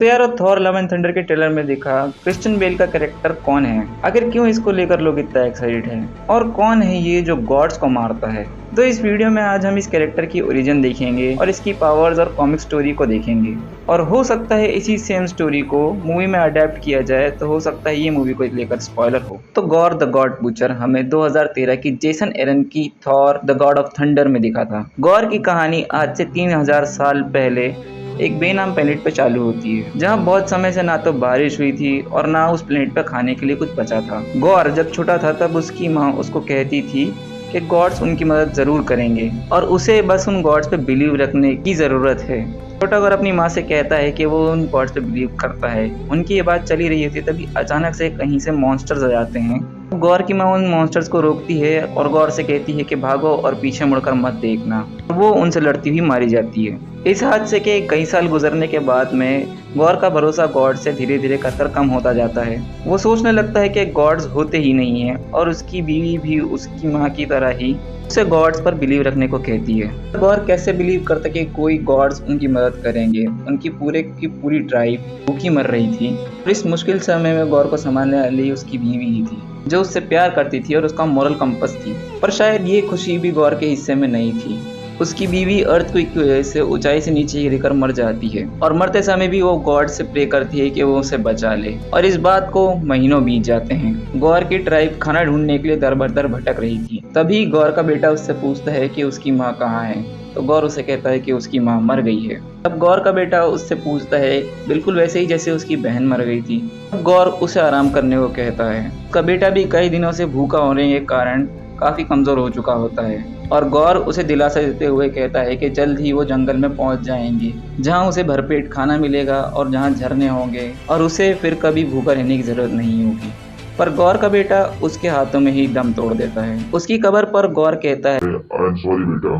तो यार Thor love and thunder के ट्रेलर में दिखा क्रिश्चियन बेल का कैरेक्टर कौन है, आखिर क्यों इसको लेकर लोग इतना एक्साइटेड हैं और कौन है ये जो गॉड्स को मारता है। तो इस वीडियो में आज हम इस कैरेक्टर की ओरिजिन देखेंगे और इसकी पावर्स और कॉमिक स्टोरी को देखेंगे। और हो सकता है इसी सेम स्टोरी को मूवी में अडेप्ट किया जाए, तो हो सकता है ये मूवी को लेकर स्पॉइलर हो। तो गॉर द गॉड बूचर हमें 2013 की जेसन एरन की Thor the God of thunder में दिखा था। गॉर की कहानी आज से 3000 साल पहले एक बेनाम प्लेनेट पे चालू होती है, जहाँ बहुत समय से ना तो बारिश हुई थी और ना उस प्लेनेट पे खाने के लिए कुछ बचा था। गौर जब छोटा था तब उसकी माँ उसको कहती थी कि गॉड्स उनकी मदद जरूर करेंगे और उसे बस उन गॉड्स पे बिलीव रखने की जरूरत है। छोटा गौर अपनी माँ से कहता है कि वो उन गॉड्स पे बिलीव करता है। उनकी ये बात चली रही होती है, तभी अचानक से कहीं से मॉन्स्टर्स आ जाते हैं। गौर की माँ उन मॉन्स्टर्स को रोकती है और गौर से कहती है कि भागो और पीछे मुड़कर मत देखना। वो उनसे लड़ती हुई मारी जाती है। इस हादसे के कई साल गुजरने के बाद में गौर का भरोसा गॉड से धीरे धीरे कर कम होता जाता है। वो सोचने लगता है कि गॉड्स होते ही नहीं है और उसकी बीवी भी उसकी माँ की तरह ही उसे गॉड्स पर बिलीव रखने को कहती है। गौर कैसे बिलीव करता कि कोई गॉड्स उनकी मदद करेंगे। उनकी पूरे की पूरी ट्राइब भूखी मर रही थी और इस मुश्किल समय में गौर को संभालने वाली उसकी बीवी ही थी, जो उससे प्यार करती थी और उसका मॉरल कंपस थी। पर शायद ये खुशी भी गौर के हिस्से में नहीं थी। उसकी बीवी अर्थक्वेक की वजह से ऊंचाई से नीचे गिरकर मर जाती है और मरते समय भी वो गॉड से प्रे करती है कि वो उसे बचा ले। और इस बात को महीनों बीत जाते हैं। गौर की ट्राइब खाना ढूंढने के लिए दर बदर भटक रही थी। तभी गौर का बेटा उससे पूछता है कि उसकी माँ कहाँ है, तो गौर उसे कहता है कि उसकी माँ मर गई है। तब गौर का बेटा उससे पूछता है बिल्कुल वैसे ही जैसे उसकी बहन मर गई थी। तब गौर उसे आराम करने को कहता है। उसका बेटा भी कई दिनों से भूखा होने के कारण काफी कमजोर हो चुका होता है और गौर उसे दिलासा देते हुए कहता है कि जल्द ही वो जंगल में पहुंच जाएंगे, जहां उसे भरपेट खाना मिलेगा और जहां झरने होंगे और उसे फिर कभी भूखा रहने की जरूरत नहीं होगी। पर गौर का बेटा उसके हाथों में ही दम तोड़ देता है। उसकी कब्र पर गौर कहता है, आई एम सॉरी बेटा,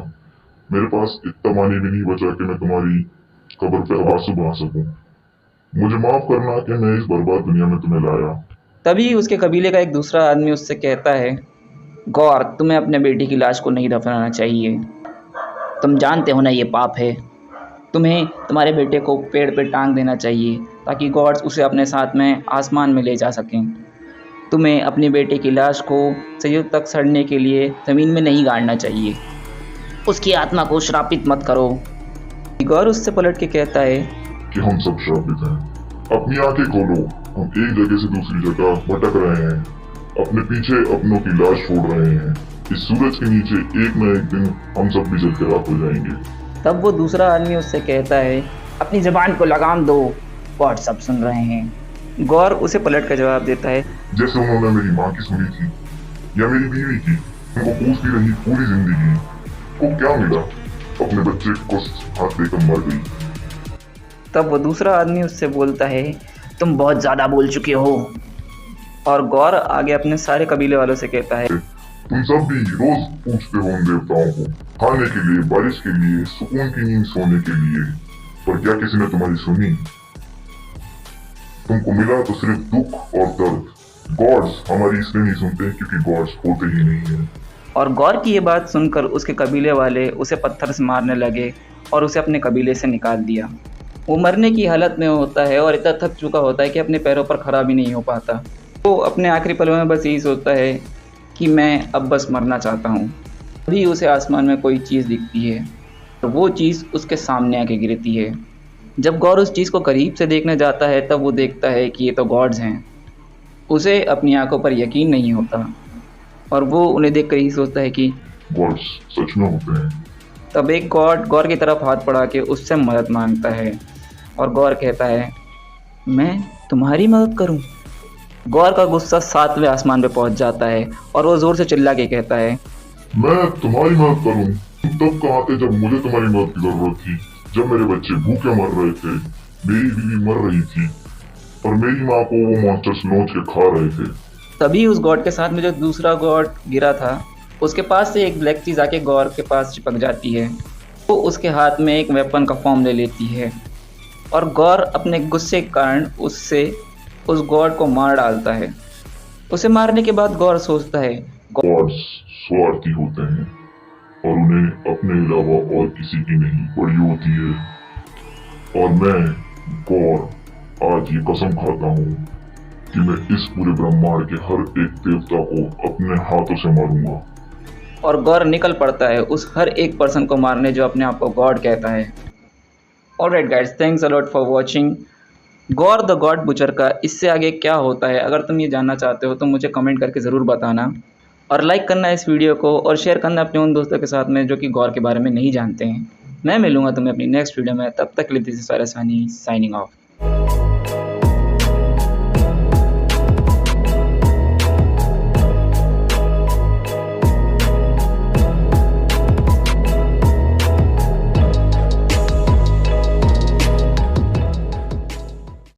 मेरे पास इतना पानी भी नहीं बचा कि मैं तुम्हारी कब्र पे आंसू बहा सकूं। मुझे माफ करना कि मैं इस बर्बाद दुनिया में तुम्हें लाया। तभी उसके कबीले का एक दूसरा आदमी उससे कहता है, गौर तुम्हें अपने बेटे की लाश को नहीं दफनाना चाहिए। तुम जानते हो ना ये पाप है। तुम्हें तुम्हारे बेटे को पेड़ पे टांग देना चाहिए ताकि गॉड्स उसे अपने साथ में आसमान में ले जा सकें। तुम्हें अपने बेटे की लाश को सदियों तक सड़ने के लिए ज़मीन में नहीं गाड़ना चाहिए। उसकी आत्मा को श्रापित मत करो। गौर उससे पलट के कहता है कि हम सब श्रापित हैं। अपनी आंखें खोलो, हम एक जगह से दूसरी जगह भटक रहे हैं, अपने पीछे अपनों की लाश छोड़ रहे हैं। इस सूरज के नीचे एक न एक दिन हम सब भी जल के राख हो जाएंगे। तब वो दूसरा आदमी उससे कहता है, अपनी जबान को लगाम दो, गॉड सब सुन रहे हैं। गौर उसे पलट कर जवाब देता है, जैसे उन्होंने मेरी माँ की सुनी थी या मेरी बीवी की। उनको पूछती रही पूरी जिंदगी, को क्या मिला? अपने बच्चे को हाथ देकर मर गई। तब वो दूसरा आदमी उससे बोलता है, तुम बहुत ज़्यादा बोल चुके हो। और गौर आगे अपने सारे कबीले वालों से कहता है, तुम सब भी रोज पूछते हो उन देवताओं को खाने के लिए, बारिश के लिए, सुकून की नींद सोने के लिए, पर क्या किसी ने तुम्हारी सुनी? तुमको मिला तो सिर्फ दुख और दर्द। गॉड्स हमारी इसलिए नहीं सुनते क्योंकि गॉड्स होते ही नहीं है। और गौर की ये बात सुनकर उसके कबीले वाले उसे पत्थर से मारने लगे और उसे अपने कबीले से निकाल दिया। वो मरने की हालत में होता है और इतना थक चुका होता है कि अपने पैरों पर खड़ा भी नहीं हो पाता। वो अपने आखिरी पलों में बस यही सोचता है कि मैं अब बस मरना चाहता हूँ। तभी उसे आसमान में कोई चीज़ दिखती है और वो चीज़ उसके सामने आके गिरती है। जब गौर उस चीज़ को करीब से देखने जाता है तब वो देखता है कि ये तो गॉड्स हैं। उसे अपनी आंखों पर यकीन नहीं होता और वो उन्हें देखकर ही सोचता है कि गॉड्स सच में होते हैं। तब एक गॉड गौर की तरफ हाथ बढ़ा के उससे मदद मांगता है और गौर कहता है, मैं तुम्हारी मदद करूं? गौर का गुस्सा 7वें आसमान पे पहुंच जाता है और वो जोर से चिल्ला के कहता है, मैं तुम्हारी मदद करूं? तुम तब कहाँ थे जब मुझे तुम्हारी मदद की जरूरत थी? जब मेरे बच्चे भूखे मर रहे थे, मेरी बीवी मर रही थी और मेरी माँ को वो मॉन्स्टर्स नोच के खा रहे थे। तभी उस गॉड के साथ में जो दूसरा गॉड गिरा था, उसके पास से एक ब्लैक चीज़ आके गौर के पास चिपक जाती है। वो उसके हाथ में एक वेपन का फॉर्म ले लेती है और गौर अपने गुस्से के कारण उससे उस गॉड को मार डालता है। उसे मारने के बाद गौर सोचता है, गॉड्स स्वार्थी होते हैं और उन्हें अपने अलावा और किसी की नहीं पड़ी होती है। और मैं गौर आज ये कसम खाता हूँ कि मैं इस पूरे ब्रह्मांड के हर एक देवता को अपने हाथों से मारूंगा। और गौर निकल पड़ता है उस हर एक पर्सन को मारने जो अपने आप को गॉड कहता है। Alright guys, thanks a lot for watching Gaur the God butcher का इससे आगे क्या होता है। अगर तुम ये जानना चाहते हो तो मुझे कमेंट करके ज़रूर बताना, और लाइक करना इस वीडियो को, और शेयर करना अपने उन दोस्तों के साथ में जो कि गौर के बारे में नहीं जानते हैं। मैं मिलूंगा तुम्हें अपनी नेक्स्ट वीडियो में, तब तक के लिए दिस इज साइनिंग ऑफ।